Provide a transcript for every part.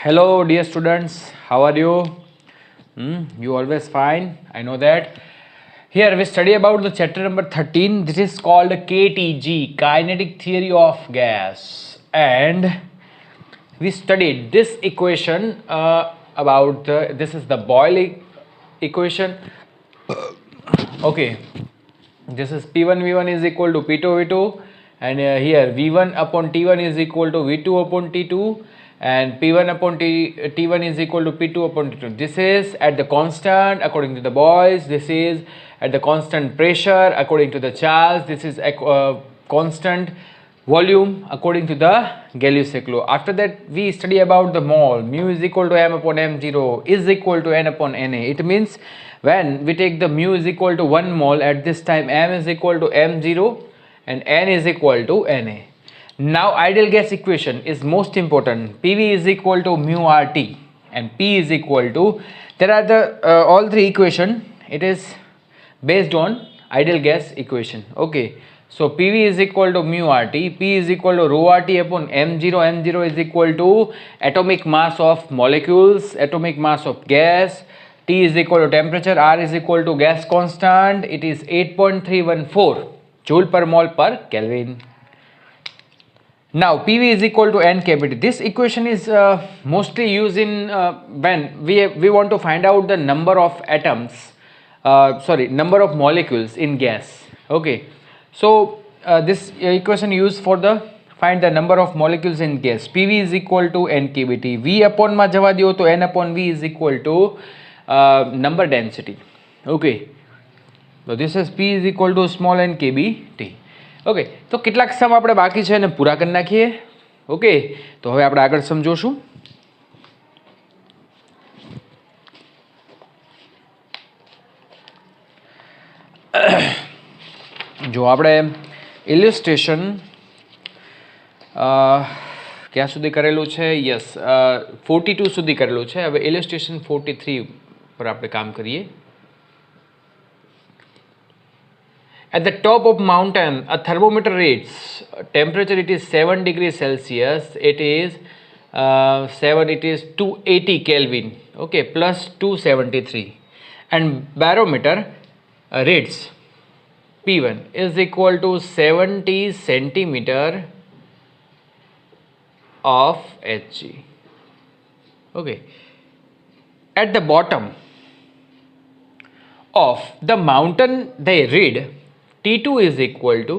Hello, dear students. How are you? You always fine. I know that. Here we study about the chapter number 13. This is called KTG, Kinetic Theory of Gas, and we studied this equation about this is the Boyle equation. Okay, this is P1 V1 is equal to P2 V2, and here V1 upon T1 is equal to V2 upon T2, and P1 upon T1 is equal to P2 upon T2. This is at the constant according to the Boyles. This is at the constant pressure according to the Charles. This is constant volume according to the Gay-Lussac law. After that we study about the mole. Mu is equal to m upon m0 is equal to n upon na. It means when we take the mu is equal to 1 mole, at this time m is equal to m0 and n is equal to na. Now ideal gas equation is most important. PV is equal to mu RT and P is equal to, there are the all three equation. It is based on ideal gas equation. Okay, so PV is equal to mu RT, P is equal to rho RT upon m0. M0 is equal to atomic mass of molecules, atomic mass of gas. T is equal to temperature, R is equal to gas constant. It is 8.314 joule per mole per Kelvin. Now PV is equal to N cavity. This equation is mostly used in when we want to find out the number of atoms, number of molecules in gas. Okay, so this equation used for the find the number of molecules in gas. PV is equal to N cavity. V upon માં જવા દો તો N upon V is equal to number density. Okay, so this is P is equal to small n kBT. Okay, તો કેટલાક સમ આપણે બાકી છે એને પૂરા કરી નાખીએ. ઓકે, તો હવે આપણે આગળ સમજોશું. જો આપણે ઇલિસ્ટ્રેશન ક્યાં સુધી કરેલું છે? યસ, 42 સુધી કરેલું છે. હવે ઇલિસ્ટ્રેશન 43 પર આપણે કામ કરીએ. At the top of mountain, a thermometer reads temperature. It is 7 degrees Celsius. It is 280 Kelvin. Okay, plus 273, and barometer reads P1 is equal to 70 centimeter of Hg. Okay, at the bottom of the mountain they read T2 is equal to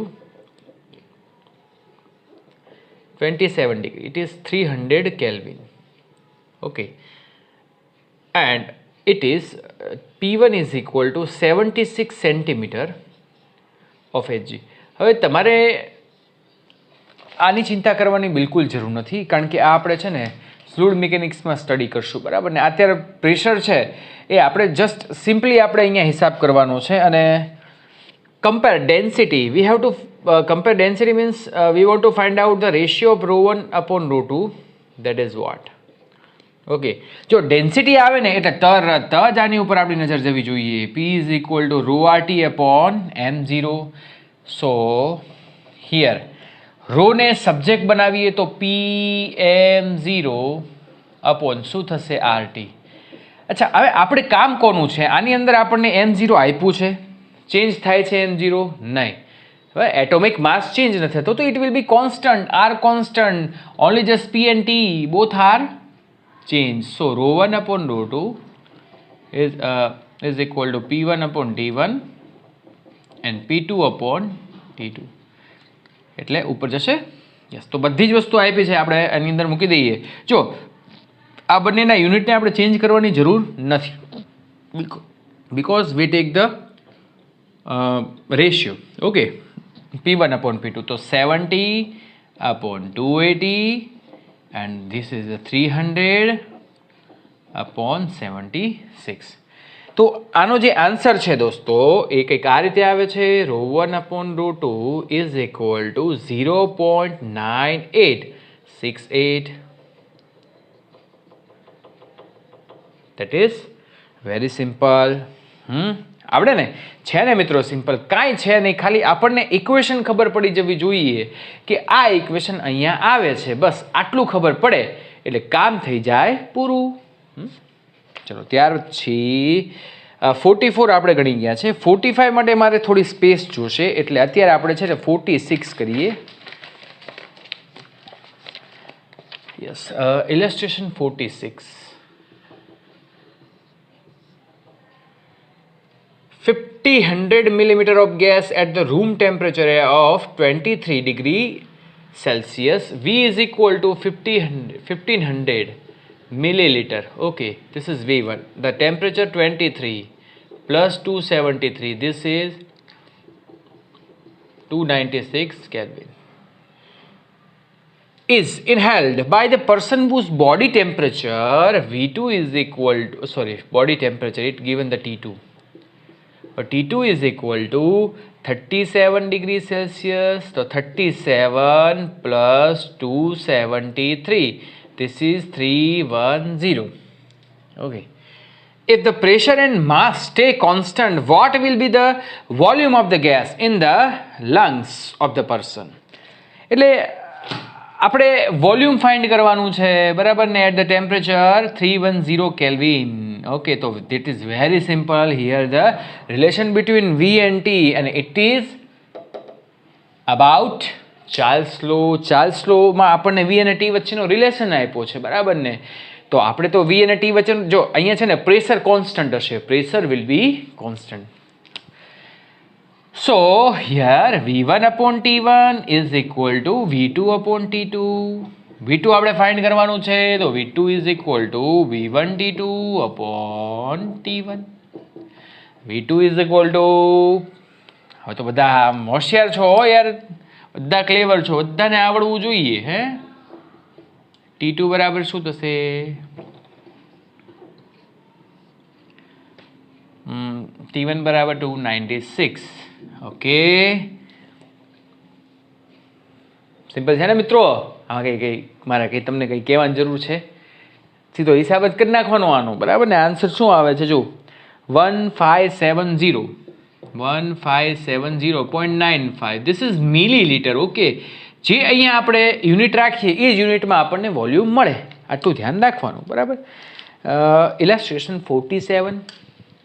27 degree. It is 300 Kelvin. Okay, and it is P1 is equal to 76 centimeter of Hg. હવે તમારે આની ચિંતા કરવાની બિલકુલ જરૂર નથી, કારણ કે આ આપણે છે ને ફ્લુઇડ મિકેનિક્સમાં સ્ટડી કરશું, બરાબર ને? અત્યારે પ્રેશર છે એ આપણે જસ્ટ સિમ્પલી આપણે અહીંયા હિસાબ કરવાનો છે. અને compare density, we have to compare density means we want to find out the ratio of rho1 upon rho2. That is what? Okay, જો ડેન્સિટી આવે ને એટલે તરત જ આની ઉપર આપણી નજર જવી જોઈએ. P is equal to rho RT upon m0. so here rho ને સબ્જેક્ટ બનાવીએ તો P m0 upon શું થશે? RT. અચ્છા, હવે આપણે કામ કોનું છે? આની અંદર આપણને m0 આપ્યું છે, ચેન્જ થાય છે m0? નહીં. હવે એટોમિક માસ ચેન્જ નથી થતો, તો it will be constant, are constant, only just P and T both are change. So ρ1 upon ρ2 is equal to P1 upon T1 and P2 upon T2. એટલે ઉપર જશે. યસ, તો બધી જ વસ્તુ આપી છે, આપણે એની અંદર મૂકી દઈએ. જો આ બંનેના યુનિટને આપણે ચેન્જ કરવાની જરૂર નથી, because we take the ratio. Okay, P1 upon P2, so 70 upon 280 and this is the 300 upon 76. તો આનો જે આન્સર છે દોસ્તો એ કંઈક આ રીતે આવે છે. ρ1 upon ρ2 is equal to 0.9868. that is very simple. આવડે ને? છે ને મિત્રો? સિમ્પલ કાંઈ છે નહીં, ખાલી આપણને ઇક્વેશન ખબર પડી જવી જોઈએ કે આ ઇક્વેશન અહીંયા આવે છે, બસ આટલું ખબર પડે એટલે કામ થઈ જાય પૂરું. ચલો ત્યાર પછી 44 આપણે ગણી ગયા છે. 45 માટે મારે થોડી સ્પેસ જોશે એટલે અત્યારે આપણે છે ને 46 કરીએ. Yes, ઇલસ્ટ્રેશન 46. 100 millimeter of gas at the room temperature of 23 degree Celsius. V is equal to 1500 milliliter. Okay, this is V1. The temperature 23 plus 273. This is 296 Kelvin. Is inhaled by the person whose body temperature V2 is equal to, body temperature, it given the T2. But T2 is equal to 37 degrees Celsius. So 37 plus 273. This is 310. Okay. If the pressure and mass stay constant, what will be the volume of the gas in the lungs of the person? એટલે આપણે volume find કરવાનું છે, બરાબર ને, at the temperature 310 kelvin. Okay, તો that is very simple. Here the relation between V and T, અને it is about Charles law. Charles લોમાં આપણને વી અને ટી વચ્ચેનો રિલેશન આપ્યો છે, બરાબર ને. તો આપણે તો વી અને ટી વચ્ચેનો, જો અહીંયા છે ને પ્રેશર કોન્સ્ટન્ટ હશે, pressure will be constant. So here V1 upon T1 is equal to V2 upon T2. V2 આપણે ફાઇન્ડ કરવાનું છે, તો V2 is equal to V1 T2 upon T1. V2 is equal to, હવે તો બધા હોશિયાર છો યાર, બધા ક્લેવર છો, બધાને આવડવું જોઈએ. હે, T2 બરાબર શું થશે? T1 બરાબર 296. ઓકે, સિમ્પલ છે ને મિત્રો? આમાં કંઈ મારે કંઈ તમને કંઈ કહેવાની જરૂર છે? સીધો હિસાબ જ કરી નાખવાનો આનો, બરાબર ને. આન્સર શું આવે છે? જો 1570.95. This is millilitre. ઓકે, જે અહીંયા આપણે યુનિટ રાખીએ એ જ યુનિટમાં આપણને વોલ્યુમ મળે, આટલું ધ્યાન રાખવાનું, બરાબર. ઇલસ્ટ્રેશન 47.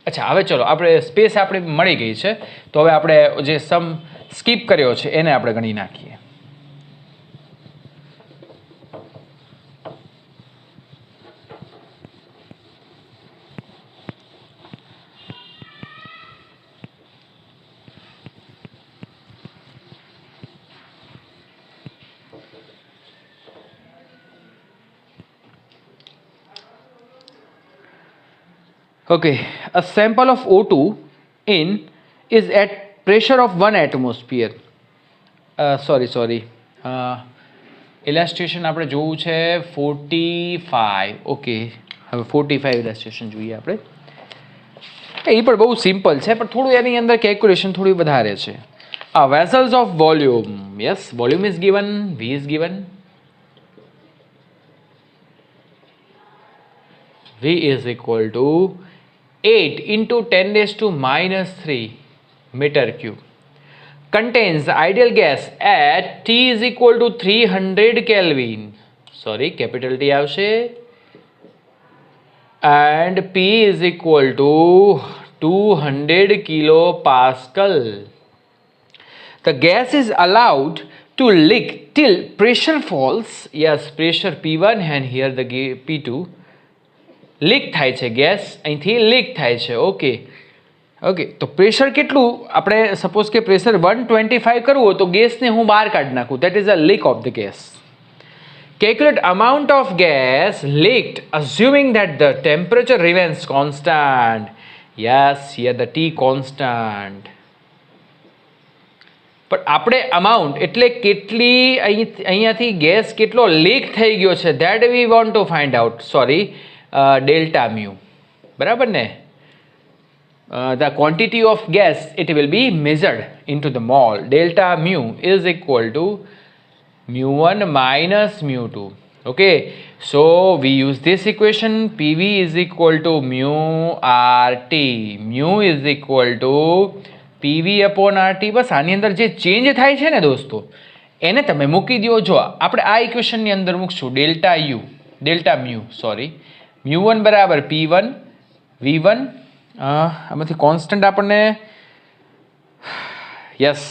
અચ્છા, હવે ચલો આપણે સ્પેસ આપણે મળી ગઈ છે, તો હવે આપણે જે સમ સ્કીપ કર્યો છે એને આપણે ગણી નાખીએ. Okay, a sample of O2 in is at pressure of 1 atmosphere. Illustration આપણે જોવું છે 45. ઓકે, હવે 45 illustration જોઈએ આપણે. એ પણ બહુ સિમ્પલ છે, પણ થોડું એની અંદર કેલ્ક્યુલેશન થોડી વધારે છે. Vessels of volume. Yes, volume is given, V is given. V is equal to 8 into 10 raised to minus 3 meter cube. Contains ideal gas at T is equal to 300 Kelvin. Sorry, capital T આવશે. And P is equal to 200 kilopascal. The gas is allowed to leak till pressure falls. Yes, pressure P1 and here the P2. Leak થાય છે gas, અહીંથી leak થાય છે. Okay okay, તો pressure કેટલું? આપણે suppose કે પ્રેશર 125 કરવું હોય તો ગેસને હું બહાર કાઢી નાખું, that is a leak of the gas. Calculate amount of gas leaked assuming that the temperature remains constant. Yes, here the T constant. પણ આપણે અમાઉન્ટ એટલે કેટલી અહીંયાથી ગેસ કેટલો લીક થઈ ગયો છે, that we want to find out. Sorry, delta mu, બરાબર ને. The quantity of gas it will be measured into the mole. Delta mu is equal to mu1 minus mu2. Okay, so we use this equation. PV is equal to mu RT. Mu is equal to PV upon RT. બસ આની અંદર જે change થાય છે ને દોસ્તો, એને તમે મૂકી દો. જો આપણે આ ઇક્વેશનની અંદર મૂકશું delta U, delta mu sorry મ્યુ1 બરાબર P1 V1 આમાંથી કોન્સ્ટન્ટ આપણને યસ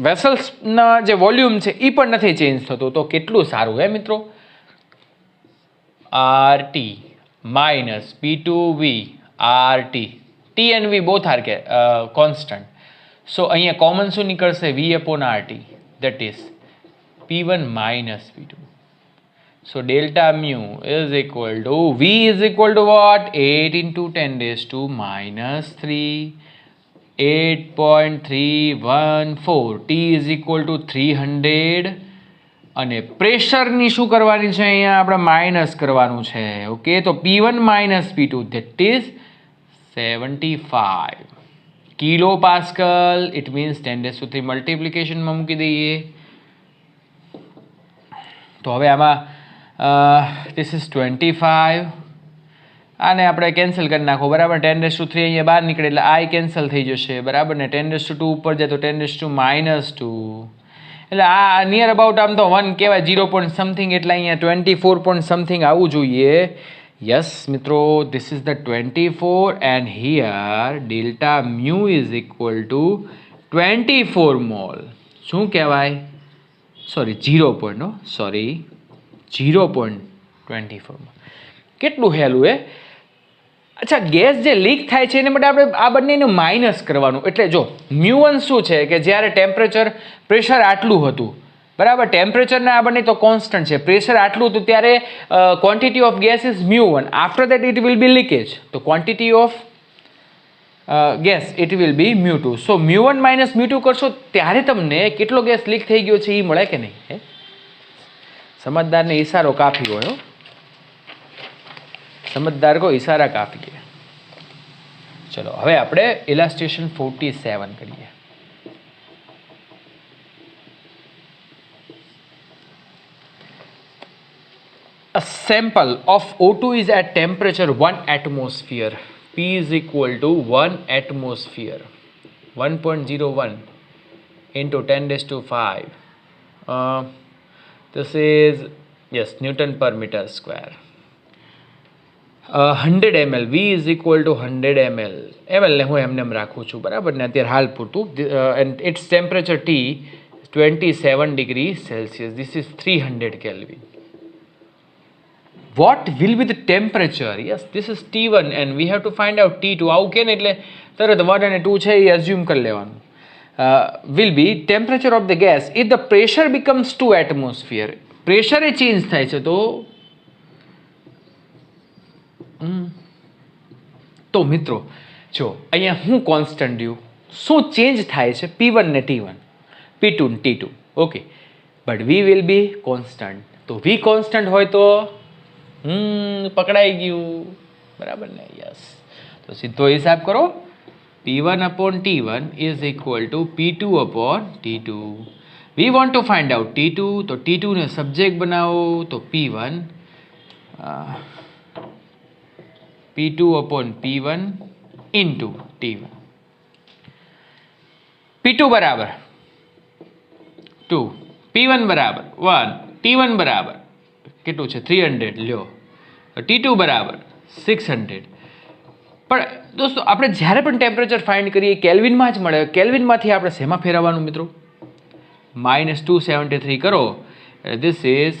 વેસલ્સના જે વોલ્યુમ છે એ પણ નથી ચેન્જ થતો તો કેટલું સારું હે મિત્રો RT minus P2V RT T and V both are constant so અહીંયા કોમન શું નીકળશે V upon RT that is P1 minus P2 so delta mu is equal to V is equal to what 8 into 10 raised to minus 3 8.314 T is equal to 300 અને પ્રેશરની શું કરવાની છે અહીંયા આપણે minus કરવાનું છે ઓકે તો P1 minus P2 that is 75 kilo pascal it means 10⁻³ મલ્ટિપ્લિકેશનમાં મૂકી દઈએ તો હવે આમાં this is 25 આને આપણે કેન્સલ કરી નાખો બરાબર 10⁻³ અહીંયા બહાર નીકળે એટલે I કેન્સલ થઈ જશે બરાબર ને 10⁻² ઉપર જાય તો 10⁻²- એટલે આ નિયર અબાઉટ આમ તો 1 કહેવાય 0 પોઈન્ટ સમથિંગ એટલે અહીંયા 24 પોઈન્ટ સમથિંગ આવવું જોઈએ યસ મિત્રો this is the 24 and here delta mu is equal two 24 mall શું કહેવાય સોરી 0 પોઈન્ટ સોરી 0.24 કેટલું હેલું હે અચ્છા ગેસ જે લીક થાય છે એને માટે આપણે આ બંનેનું માઇનસ કરવાનું એટલે જો મ્યુ1 શું છે કે જ્યારે ટેમ્પરેચર પ્રેશર આટલું હતું બરાબર ટેમ્પરેચરના આ બંને તો કોન્સ્ટન્ટ છે પ્રેશર આટલું હતું ત્યારે ક્વોન્ટિટી ઓફ ગેસ ઇઝ મ્યુ1 after that it will be leakage તો quantity of gas it will be મ્યુ2 સો મ્યુ1 માઇનસ મ્યુ2 કરશો ત્યારે તમને કેટલો ગેસ લીક થઈ ગયો છે એ મળે કે નહીં હે समझदार ने इशारो काफी हो समझदार को इशारा काफी है चलो હવે આપણે ઇલાસ્ટ્રેશન 47 કરીએ A sample of O2 is at temperature 1 atmosphere P is equal to 1 atmosphere 1.01 into 10⁵ this is yes Newton per meter square 100 ml V is equal to 100 ml ml ને હું એમને એમ રાખું છું બરાબર ને અત્યારે હાલ પૂરતું and its temperature T 27 degrees Celsius this is 300 Kelvin what will be the temperature yes this is T1 and we have to find out T2 આવું કે ને એટલે તરત 1 અને 2 છે એ અઝ્યુમ કરી લેવાનું will be temperature of the gas if the pressure becomes 2 atmosphere pressure A change થાય છે તો મિત્રો જો અહીંયા હું કોન્સ્ટન્ટ દઉં શું ચેન્જ થાય છે P1 ને T1 P2 ને T2 okay but V will be constant તો V constant હોય તો પકડાઈ ગયું બરાબર ને યસ તો સીધો હિસાબ કરો P1 upon T1 is equal to P2 upon T2 we want to find out T2 तो T2 ने सब्जेक्ट बनाओ तो P1 P2 upon P1 into T1 P2 बराबर 2 P1 बराबर 1 T1 बराबर કેટલું છે 300 લ્યો T2 બરાબર 600 પણ દોસ્તો આપણે જ્યારે પણ ટેમ્પરેચર ફાઇન્ડ કરીએ કેલ્વિનમાં જ મળે કેલ્વિનમાંથી આપણે શેમાં ફેરવવાનું મિત્રો -273 કરો ધીસ ઇઝ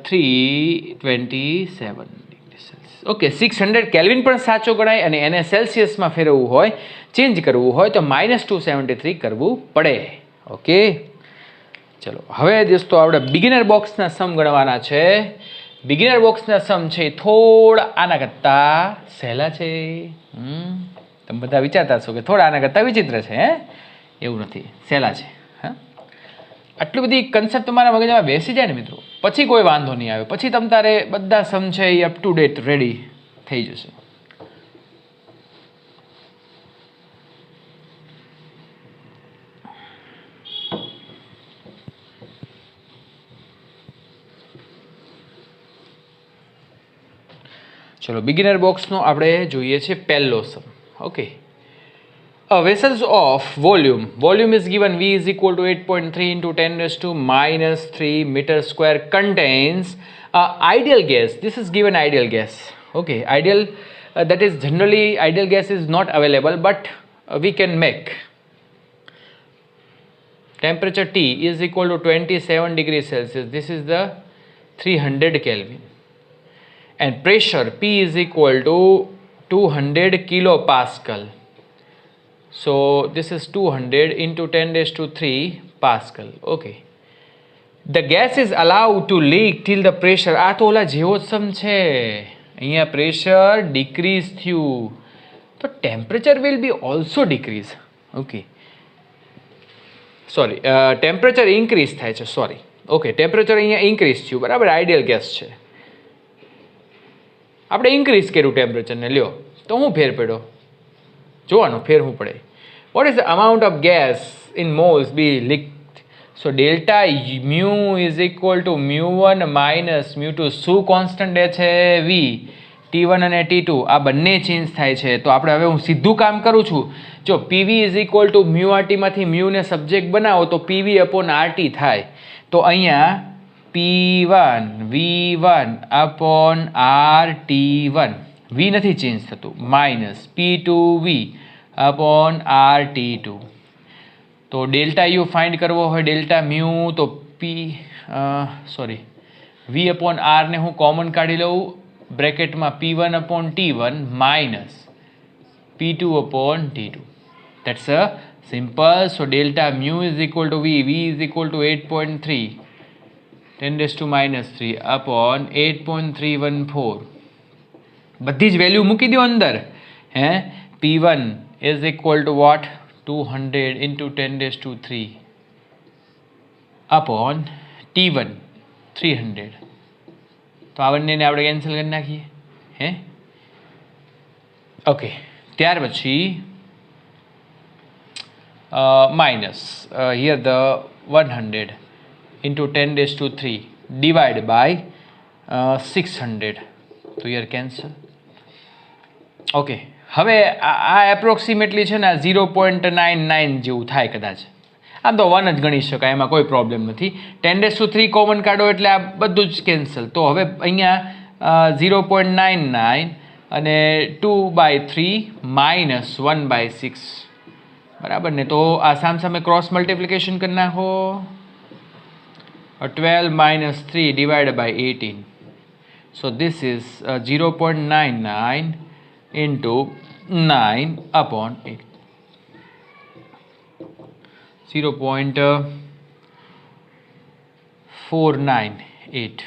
327 ઓકે 600 કેલ્વિન પણ સાચો ગણાય અને એને સેલ્સિયસમાં ફેરવવું હોય ચેન્જ કરવું હોય તો -273 કરવું પડે ઓકે ચલો હવે દોસ્તો આપણે બિગિનર બોક્સના સમ ગણવાના છે બિગિનર બોક્સના સમ છે થોડા આના કરતાં સહેલા છે તમે બધા વિચારતા છો કે થોડા આના કરતાં વિચિત્ર છે હે એવું નથી સહેલા છે હા આટલી બધી કન્સેપ્ટ તમારા મગજમાં બેસી જાય ને મિત્રો પછી કોઈ વાંધો નહીં આવે પછી તમ તારે બધા સમ છે એ અપ ટુ ડેટ રેડી થઈ જશે ચલો બિગિનર બોક્સનો આપણે જોઈએ છે પહેલો સમ okay A vessels of volume is given V is equal to 8.3 into 10 raised to minus 3 meter square contains ideal gas. This is given ideal gas. Okay, ideal, that is generally ideal gas is not available, but we can make. Temperature T is equal to 27 degrees Celsius. This is the 300 Kelvin. And pressure P is equal to 200 kilopascal. So this is 200 into 10 raised to 3 Pascal. Okay. The gas is allowed to leak till the pressure. આ તો ઓલા જેવો જ સમ છે. અહીંયા pressure decrease થયું. તો temperature will be also decrease. Okay. Sorry, temperature increase થાય છે. Sorry. Okay, temperature અહીંયા increase થયું. બરાબર, ideal gas છે. આપણે increase કર્યું temperature ને લ્યો. તો હું ફેર પડ્યો? જોવાનો ફેર હું પડે. What is the amount of gas in moles be leaked? So delta mu is equal to mu1 minus mu2. શું કોન્સ્ટન્ટ દે છે? V. T1 અને T2 આ બંને ચેન્જ થાય છે. તો આપણે હવે હું સીધું કામ કરું છું. જો PV is equal to mu RT માંથી mu ને સબ્જેક્ટ બનાવો તો PV upon RT થાય. તો અહીંયા P1 V1 upon RT1. V નથી ચેન્જ થતું. Minus P2V upon RT2. તો ડેલ્ટા યુ ફાઇન્ડ કરવો હોય ડેલ્ટા મ્યુ તો V upon R ને હું કોમન કાઢી લઉં બ્રેકેટમાં P1 upon T1 minus P2 upon T2. That's a simple. So delta mu is equal to V is equal to 8.3 10 raised to minus 3 upon 8.314. બધી જ value મૂકી દો અંદર. હે P1 is equal to what? 200 into 10 raised to 3 upon T1 300. તો આ બંનેને આપણે કેન્સલ કરી નાખીએ. હે ઓકે, ત્યાર પછી minus here the 100 into 10 raised to 3 divided by 600. તો here cancel. ઓકે, હવે આ એપ્રોક્સિમેટલી છે ને 0.99 જેવું થાય કદાચ. આમ તો 1 જ ગણી શકાય, એમાં કોઈ પ્રોબ્લેમ નથી. 10 raised to 3 કોમન કાઢો એટલે આ બધું જ કેન્સલ. તો હવે અહીંયા 0.99 અને 2/3 માઇનસ 1/6 બરાબર ને. તો આ સામે ક્રોસ મલ્ટિપ્લિકેશન કરી નાખો. 12 minus 3 divided by 18. So this is 0.99 into 9 upon 8. 0.498.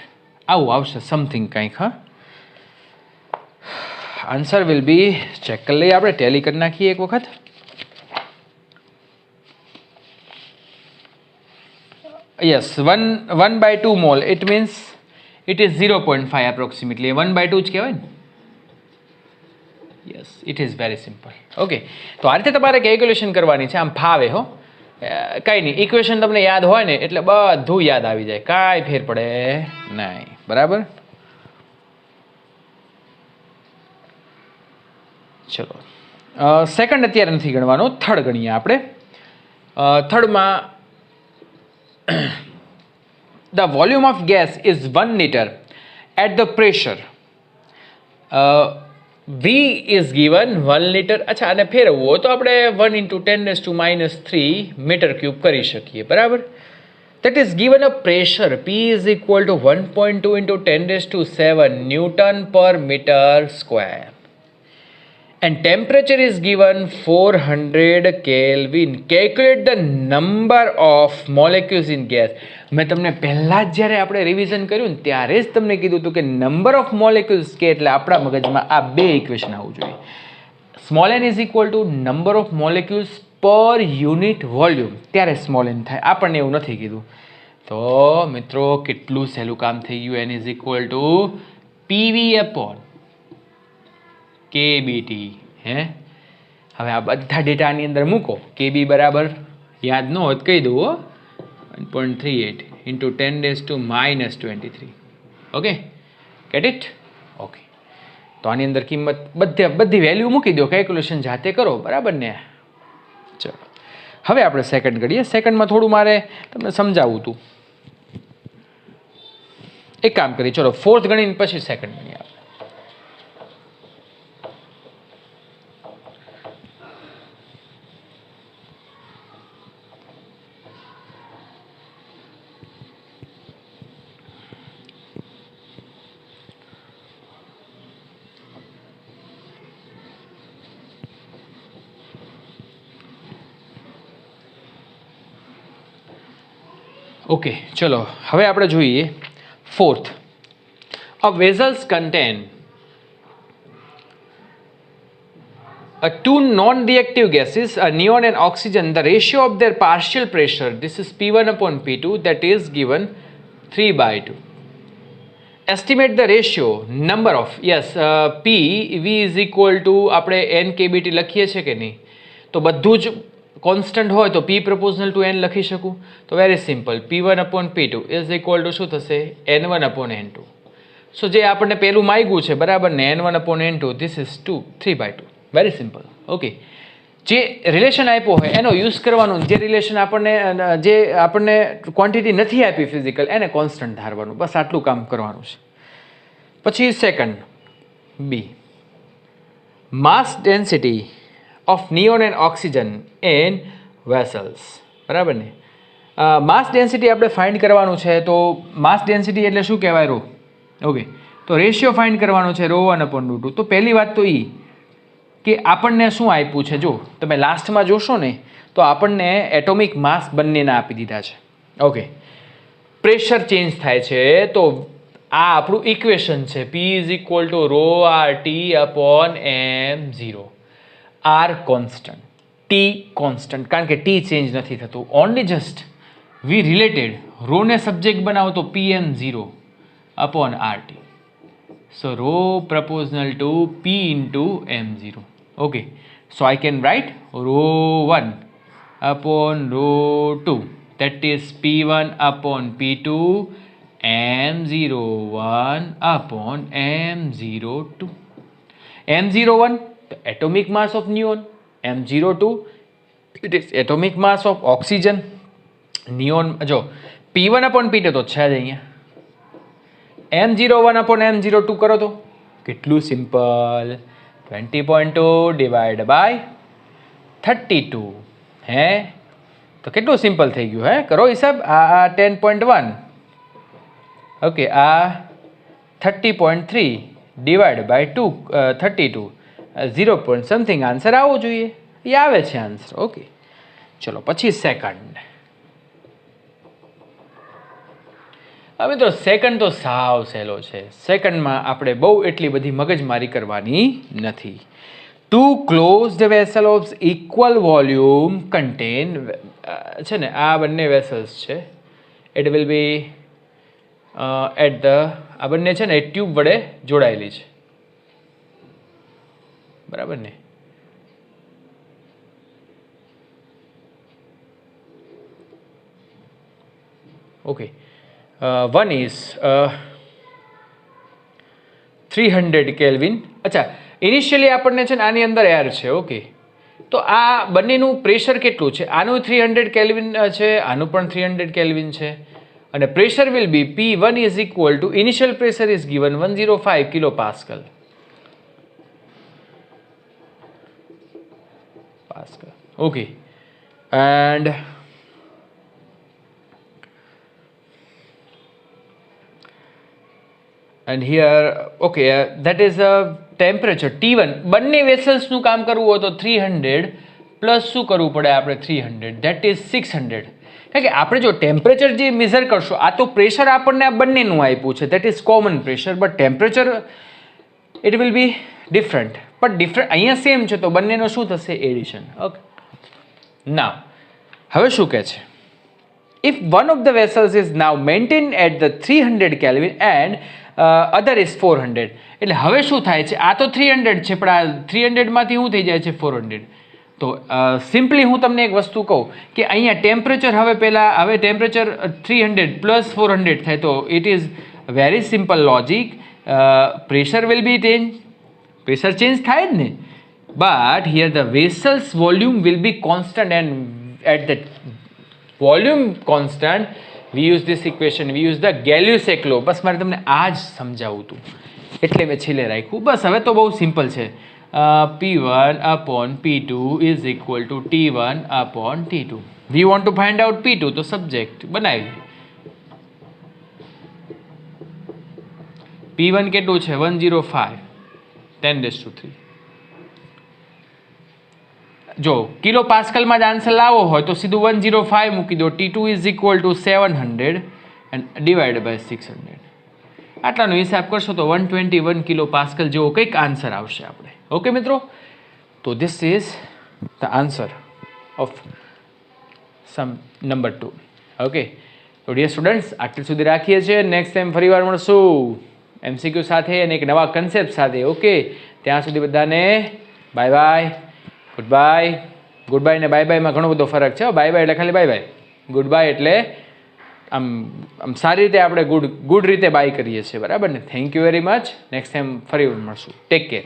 આવું આવશે સમથિંગ કંઈક. હા, આન્સર વિલ બી ચેક કરી લઈએ આપણે, ટેલી કરી નાખીએ એક વખત. Yes, 1/2 mole. It means it is 0.5 approximately. 1/2 જ કહેવાય ને. Yes, it is very simple. Okay, તો આ રીતે તમારે કેલ્ક્યુલેશન કરવાની છે. આમ ફાવે હો, કંઈ નહીં. ઇક્વેશન તમને યાદ હોય ને એટલે બધું યાદ આવી જાય, કાંઈ ફેર પડે નહીં. બરાબર, ચલો સેકન્ડ અત્યારે નથી ગણવાનો, થર્ડ ગણીએ આપણે. થર્ડમાં the volume of gas is 1 liter at the pressure V is given 1 liter. અચ્છા, અને ફેરવવું હોય તો આપણે 1 into 10 raised to minus 3 meter cube કરી શકીએ. બરાબર, that is given a pressure P is equal to 1.2 into 10 raised to 7 Newton per meter square. And temperature is given 400 Kelvin. Calculate the number of molecules in gas. મેં તમને પહેલાં જ જ્યારે આપણે revision કર્યું ને ત્યારે જ તમને કીધું હતું કે નંબર ઓફ મોલેક્યુલ્સ કે એટલે આપણા મગજમાં આ બે ઇક્વેશન આવવું જોઈએ. Small n is equal to number of molecules પર યુનિટ વોલ્યુમ, ત્યારે સ્મોલ એન થાય. આપણને એવું નથી કીધું. તો મિત્રો કેટલું સહેલું કામ થઈ ગયું. N is equal to PV upon KBT. હે, હવે આ બધા ડેટા આની અંદર મૂકો. KB બરાબર યાદ ન હોત કહી દઉં, 1.38 into 10 raised to minus 23. Okay, get it? Okay, તો આની અંદર કિંમત બધી વેલ્યુ મૂકી દો, કેલ્ક્યુલેશન જાતે કરો. બરાબર ને? ચલો હવે આપણે સેકન્ડ કરીએ. સેકન્ડમાં થોડું મારે તમને સમજાવવું હતું. એક કામ કરીએ, ચલો ફોર્થ ગણીને પછી સેકન્ડ ગણીએ આપણે. ઓકે ચલો હવે આપણે જોઈએ fourth. A vessels contain two non-reactive gases, a neon and oxygen. The ratio of their partial pressure, this is P1 upon P2, that is given 3/2. Estimate the ratio number of, yes, P V is equal to આપણે n kBT લખીએ છે કે નહીં, તો બધું જ constant હોય તો P proportional to n લખી શકું. તો very simple, P1 upon P2 is equal two શું થશે, N1 upon N2. સો જે આપણને પહેલું માગ્યું છે બરાબર ને, N1 upon N2, this is 3/2. Very simple. Okay, જે રિલેશન આપ્યો હોય એનો યુઝ કરવાનું. જે રિલેશન આપણને ક્વોન્ટિટી નથી આપી ફિઝિકલ, એને કોન્સ્ટન્ટ ધારવાનું. બસ આટલું કામ કરવાનું છે. પછી second B, mass density of neon and oxygen in vessels. બરાબર ને, માસ ડેન્સિટી આપણે ફાઇન્ડ કરવાનું છે. તો માસ ડેન્સિટી એટલે શું કહેવાય, રો. ઓકે, તો રેશિયો ફાઇન્ડ કરવાનો છે ρ1 upon ρ2. તો પહેલી વાત તો એ કે આપણને શું આપ્યું છે, જો તમે લાસ્ટમાં જોશો ને તો આપણને એટોમિક માસ બંનેના આપી દીધા છે. ઓકે, પ્રેશર ચેન્જ થાય છે. તો આ આપણું ઇક્વેશન છે, P is equal to ρRT upon m0. R constant, T constant, કારણ કે T ચેન્જ નથી થતું. ઓનલી જસ્ટ વી રિલેટેડ રોને સબ્જેક્ટ બનાવો તો PM0 upon RT. So rho proportional to P into M0. Okay, so I can write ρ1 upon ρ2, that is P1 upon P2 M01 upon M02. M01, the atomic mass of neon. M02, it is atomic mass of oxygen. Neon जो P1 upon P2 तो अच्छा है. M01 upon M02 करो तो कितलू simple, 20.2 divide by 32 है तो कितलू simple થઈ ગયું હે. કરો હિસાબ. આ 10.1, ઓકે, આ 30.3 divide by 32, 0 point something answer આવવો જોઈએ. એ આવે છે આન્સર. ઓકે, ચલો પછી સેકન્ડ. હવે તો સેકન્ડ તો સાવ સહેલો છે. સેકન્ડમાં આપણે બહુ એટલી બધી મગજમારી કરવાની નથી. Two closed vessel of equal volume contain છે ને, આ બંને વેસલ્સ છે. It will be at the, આ બંને છે ને એ ટ્યુબ વડે જોડાયેલી છે, બરાબર ને. Okay, one is 300 kelvin. અચ્છા, ઇનિશિયલી આપણને છે ને આની અંદર એર છે. ઓકે, તો આ બંનેનું પ્રેશર કેટલું છે? આનું 300 કેલ્વિન છે, આનું પણ 300 કેલ્વિન છે. અને pressure will be P1 is equal two, initial pressure is given 105 kilo pascal. Okay, and here, okay, that is a temperature T1. બંને વેસલ્સનું કામ કરવું હોય તો 300 પ્લસ શું કરવું પડે આપણે, 300, that is 600. કારણ કે આપણે જો ટેમ્પરેચર જે મેઝર કરશો, આ તો પ્રેશર આપણને આ બંનેનું આપ્યું છે, that is common pressure, but temperature it will be different. પણ ડિફરન્ટ અહીંયા સેમ છે તો બંનેનો શું થશે, એડિશન. ઓકે, નાવ હવે શું કહે છે, if one of the vessels is now maintain at the 300 kelvin and other is 400. એટલે હવે શું થાય છે, આ તો 300 છે પણ આ 300 માંથી શું થઈ જાય છે 400. તો સિમ્પલી હું તમને એક વસ્તુ કહું કે અહીંયા ટેમ્પરેચર હવે ટેમ્પરેચર 300 પ્લસ 400 થાય તો it is very simple logic. Pressure will be change, pressure change થાય જ ને. but here the vessel's volume will be constant, and at the volume constant we use this equation, we use the Gay-Lussac law. બસ મારે તમને આ જ સમજાવવું હતું એટલે મેં છેલ્લે રાખ્યું. બસ હવે તો બહુ સિમ્પલ છે. P1 upon P2 is equal to T1 upon T2. We want to find out P2, તો સબ્જેક્ટ બનાવી. P1 કેટલું છે? 105 10⁻3. જો કિલો પાસ્કલમાં જ આન્સર લાવવો હોય તો સીધું 105 મૂકી દો. T2 is equal to 700 and divide by 600. આટલાનો હિસાબ કરશો તો 121 કિલો પાસ્કલ જેવો કંઈક આન્સર આવશે આપણે. ઓકે મિત્રો, તો this is the answer of sum number 2. Okay, તો ડિયર સ્ટુડન્ટ્સ, આટલી સુધી રાખીએ છીએ. નેક્સ્ટ ટાઈમ ફરીવાર મળશું MCQ સાથે અને એક નવા કન્સેપ્ટ સાથે. ઓકે, ત્યાં સુધી બધાને bye bye, good bye. Good bye ને બાય બાયમાં ઘણો બધો ફરક છે. બાય બાય એટલે ખાલી બાય બાય, ગુડ બાય એટલે આમ સારી રીતે આપણે ગુડ રીતે બાય કરીએ છીએ, બરાબર ને. Thank you very much. Next time ફરી મળશું. Take care.